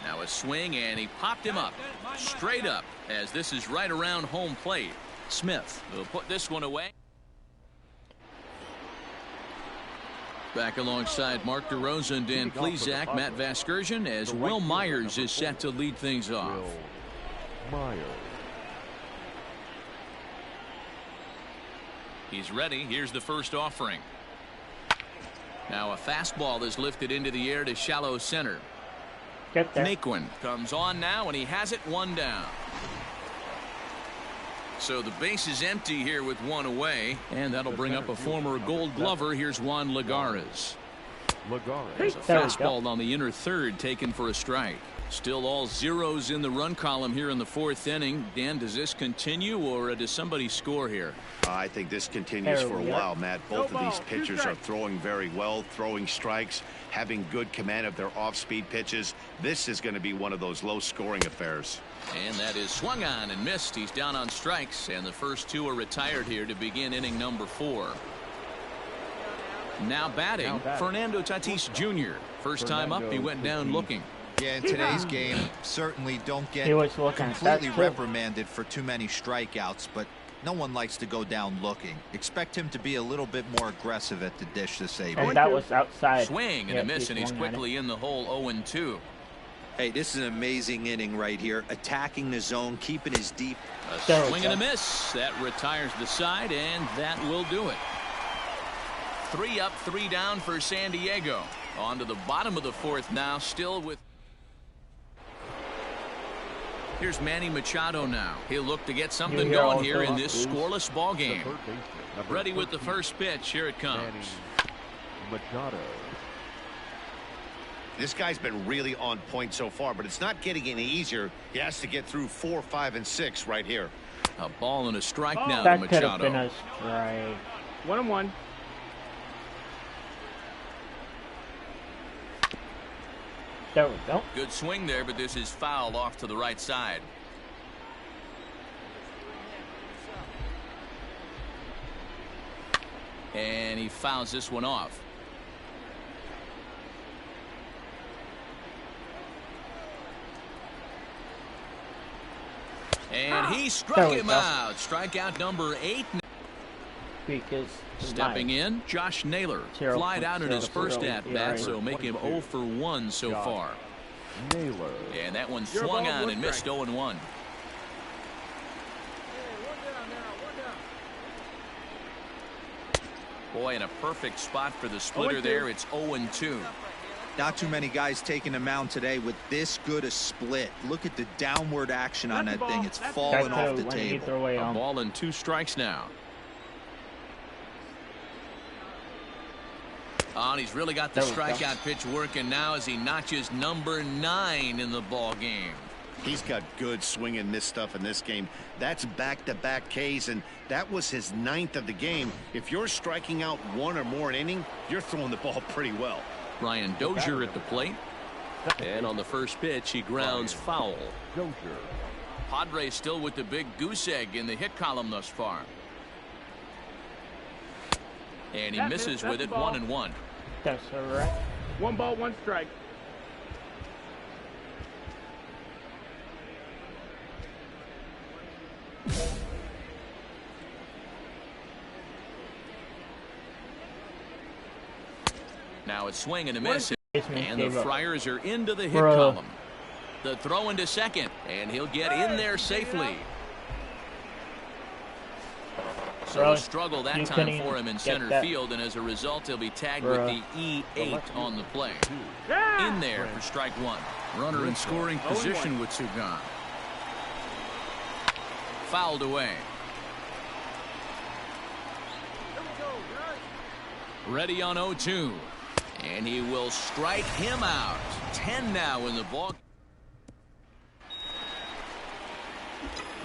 Now a swing, and he popped him up. Straight up, as this is right around home plate. Smith will put this one away. Back alongside Mark DeRosa and Dan Plesac, Matt Vasgersian, as Will Myers is set to lead things off. He's ready. Here's the first offering. Now a fastball is lifted into the air to shallow center. Get there. Naquin comes on now, and he has it, one down. So the base is empty here with one away, and that'll bring up a former Gold Glover. Here's Juan Lagares. There's a fastball on the inner third taken for a strike. Still all zeros in the run column here in the fourth inning. Dan, does this continue, or does somebody score here? I think this continues for a while, Matt. Both of these pitchers are throwing very well, throwing strikes, having good command of their off-speed pitches. This is going to be one of those low-scoring affairs. And that is swung on and missed. He's down on strikes, and the first two are retired here to begin inning number 4. Now batting, Fernando Tatis Jr. First time up, he went down looking. Yeah, in today's game, certainly don't get completely reprimanded for too many strikeouts, but no one likes to go down looking. Expect him to be a little bit more aggressive at the dish to save it. And that was outside. Swing and a miss, and he's quickly in the hole. 0-2. Hey, this is an amazing inning right here. Attacking the zone, keeping his deep. A swing and a miss. That retires the side, and that will do it. 3 up, 3 down for San Diego. On to the bottom of the fourth now, still with. Here's Manny Machado now. He'll look to get something going here in this scoreless ball game. Ready with the first pitch. Here it comes. Machado. This guy's been really on point so far, but it's not getting any easier. He has to get through 4, 5, and 6 right here. A ball and a strike now to That Machado. could have been a strike. 1-1. There we go. Good swing there, but this is foul off to the right side. And he fouls this one off. And he struck him out. Strikeout number 8. Because stepping in, Josh Naylor flied out in his first at-bat, so make him 0 for 1 so far. Naylor. And that one swung on and missed 0-1. Boy, in a perfect spot for the splitter there. It's 0-2. Not too many guys taking the mound today with this good a split. Look at the downward action on that thing. It's falling off the table. A ball and 2 strikes now. Oh, and he's really got the strikeout pitch working now as he notches number 9 in the ball game. He's got good swing and miss stuff in this game. That's back-to-back Ks, and that was his 9th of the game. If you're striking out 1 or more an inning, you're throwing the ball pretty well. Brian Dozier at the plate. And on the first pitch, he grounds foul. Dozier. Padres still with the big goose egg in the hit column thus far. And he misses with it, 1-1. That's all right. 1 ball, 1 strike. Now it's swing and a miss. And the Friars are into the hit Bro. column. The throw into second, and he'll get in there safely. So a struggle that time for him in center field, and as a result, he'll be tagged with the E8 on the play. In there for strike 1. Runner in scoring position with 2 gone. Fouled away. Ready on 0-2. And he will strike him out. 10 now in the ball.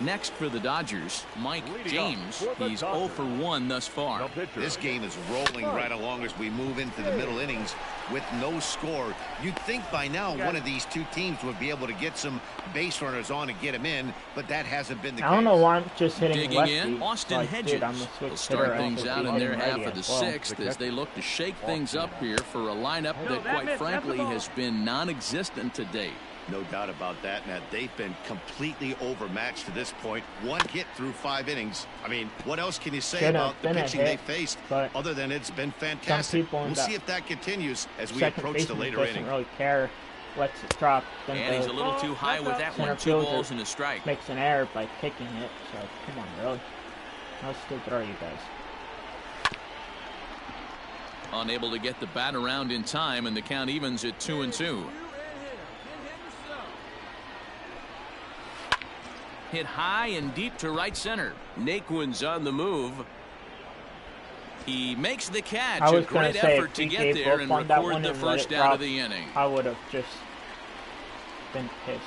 Next for the Dodgers, Mike James. He's 0 for 1 thus far. This game is rolling right along as we move into the middle innings with no score. You'd think by now one of these 2 teams would be able to get some base runners on and get them in, but that hasn't been the case. I don't know why I'm just hitting Digging lefty. in, Austin Hedges will start things out in their half of the 6th as they look to shake things up here for a lineup that, quite frankly, has been non-existent to date. No doubt about that, Matt. They've been completely overmatched to this point. 1 hit through 5 innings. I mean, what else can you say about the pitching they faced other than it's been fantastic? We'll see if that continues as we approach the later inning. Doesn't really care. Lets it drop. Then and he's a little too high with that one. 2 balls and a strike. Makes an error by kicking it. So, come on, really. I'll still throw you guys. Unable to get the bat around in time, and the count evens at 2-2. Hit high and deep to right center. Naquin's on the move. He makes the catch. A great effort to get there and record the first out of the inning. I would have just been pissed.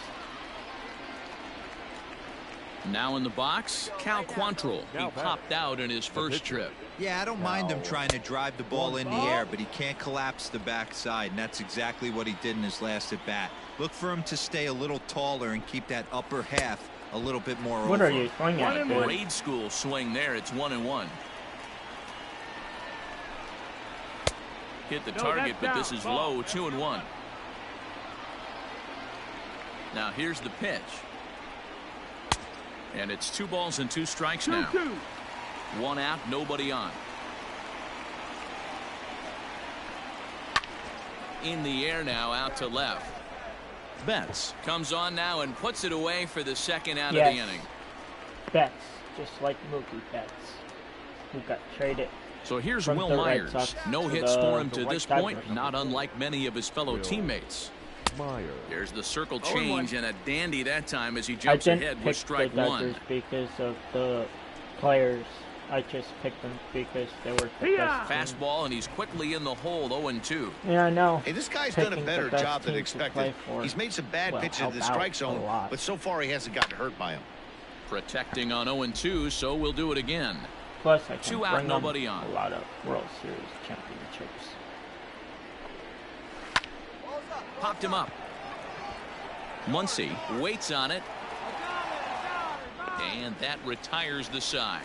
Now in the box, Cal Quantrill. He popped out in his first trip. Yeah, I don't mind him trying to drive the ball in the air, but he can't collapse the backside, and that's exactly what he did in his last at bat. Look for him to stay a little taller and keep that upper half a little bit more over. What are you swinging at? Grade school swing there. It's 1-1. Hit the target, but this is low. 2-1. Now here's the pitch. And it's 2 balls and 2 strikes now. 1 out, nobody on. In the air now, out to left. Betts comes on now and puts it away for the second out of the inning. Betts, just like Mookie Betts, who got traded. So here's Will Myers. No hits for him to this point, not unlike many of his fellow teammates. There's the circle change and a dandy that time as he jumps ahead with strike 1. Because of the players. I just picked them because they were the best fastball, and he's quickly in the hole. 0-2. Yeah, I know. Hey, this guy's done a better job than expected. He's made some bad pitches in the strike zone, but so far he hasn't gotten hurt by him. Protecting on 0-2, so we'll do it again. Plus, I can 2 out, nobody on. A lot of World Series championships. Popped him up. Muncy waits on it. And that retires the side.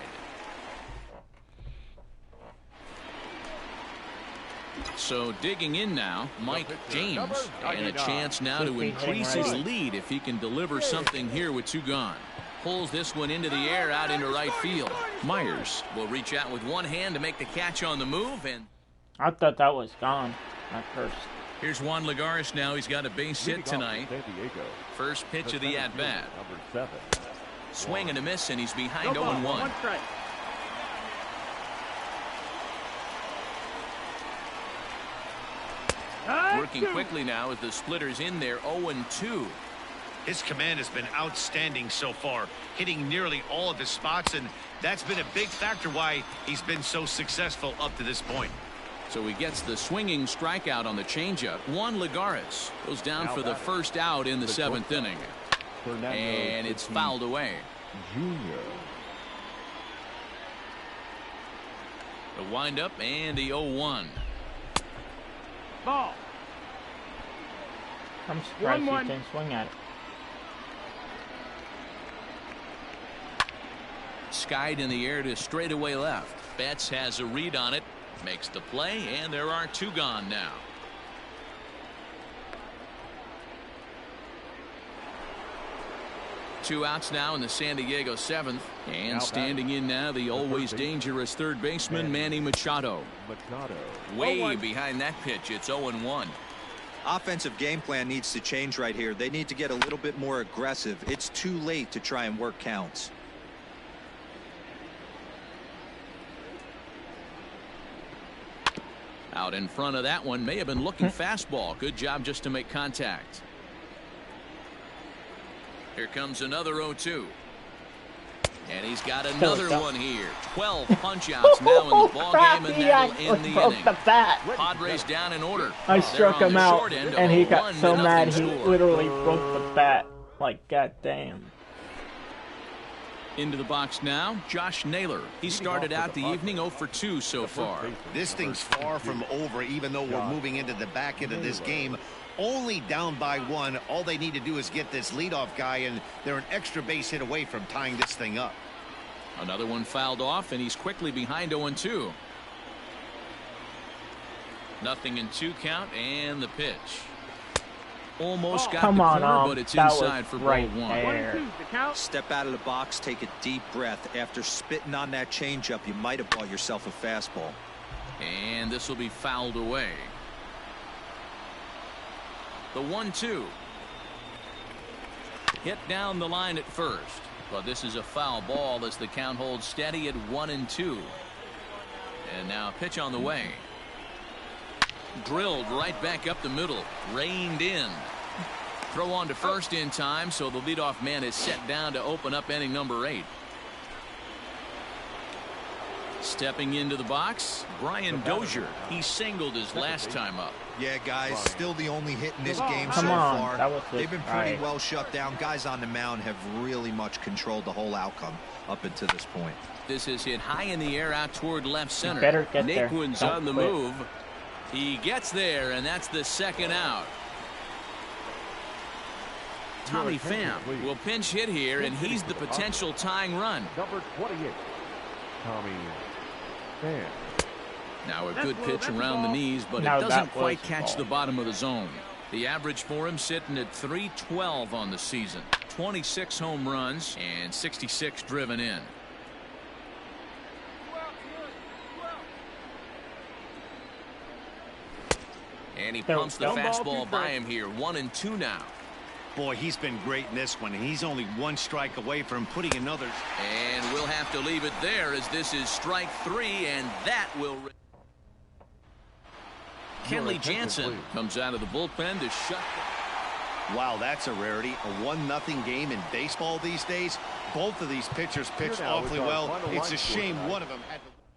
So digging in now, Mike James, and a chance now to increase his lead if he can deliver something here with 2 gone. Pulls this one into the air out into right field. Myers will reach out with one hand to make the catch on the move, and I thought that was gone at first. here's Juan Lagares now. He's got a base hit tonight. First pitch of the at-bat. Swing and a miss, and he's behind 0-1. Working quickly now as the splitter's in there. 0-2. His command has been outstanding so far, hitting nearly all of his spots, and that's been a big factor why he's been so successful up to this point. So he gets the swinging strikeout on the changeup. Juan Lagares goes down for the first out in the 7th inning. And it's fouled away. The windup and the 0-1. Ball. I'm surprised he didn't swing at it. Skied in the air to straightaway left. Betts has a read on it. Makes the play, and there are 2 gone now. Two outs now in the San Diego 7th. And standing in now, the always dangerous third baseman, Manny Machado. Way behind that pitch. It's 0-1. Offensive game plan needs to change right here. They need to get a little bit more aggressive. It's too late to try and work counts. Out in front of that one, may have been looking fastball. Good job just to make contact. Here comes another 0-2. And he's got another one here. 12 punch-outs now in the ballgame, and that'll end the inning. Padres down in order. I struck him out, and he got so mad he literally broke the bat. Like, goddamn. Into the box now, Josh Naylor. He started out the evening 0 for 2 so far. This thing's far from over, even though we're moving into the back end of this game. Only down by 1. All they need to do is get this leadoff guy, and they're an extra base hit away from tying this thing up. Another one fouled off, and he's quickly behind 0-2. Nothing in 2 count, and the pitch. Almost got the corner, but it's inside for ball 1. Step out of the box, take a deep breath. After spitting on that changeup, you might have bought yourself a fastball. And this will be fouled away. The 1-2. Hit down the line at first, but this is a foul ball as the count holds steady at 1-2. And now a pitch on the way. Drilled right back up the middle. Reined in. Throw on to first in time, so the leadoff man is set down to open up inning number 8. Stepping into the box, Brian Dozier. He singled his last time up. Yeah, guys, still the only hit in this game so Come far. on, They've been pretty well shut down. Guys on the mound have really much controlled the whole outcome up until this point. This is hit high in the air out toward left center. Better get there. Naquin's Don't on the quit. move. He gets there, and that's the 2nd out. Tommy Pham will pinch hit here, and he's the potential tying run. Number 28, Tommy Pham. Now a good pitch around the knees, but it doesn't quite catch the bottom of the zone. The average for him sitting at .312 on the season. 26 home runs and 66 driven in. And he pumps the fastball by him here. 1-2 now. Boy, he's been great in this one, and he's only 1 strike away from putting another. And we'll have to leave it there as this is strike 3, and that will. Kenley Jansen comes out of the bullpen to shut. Wow, that's a rarity. A 1-0 game in baseball these days. Both of these pitchers pitched awfully well. It's a shame one of them had to.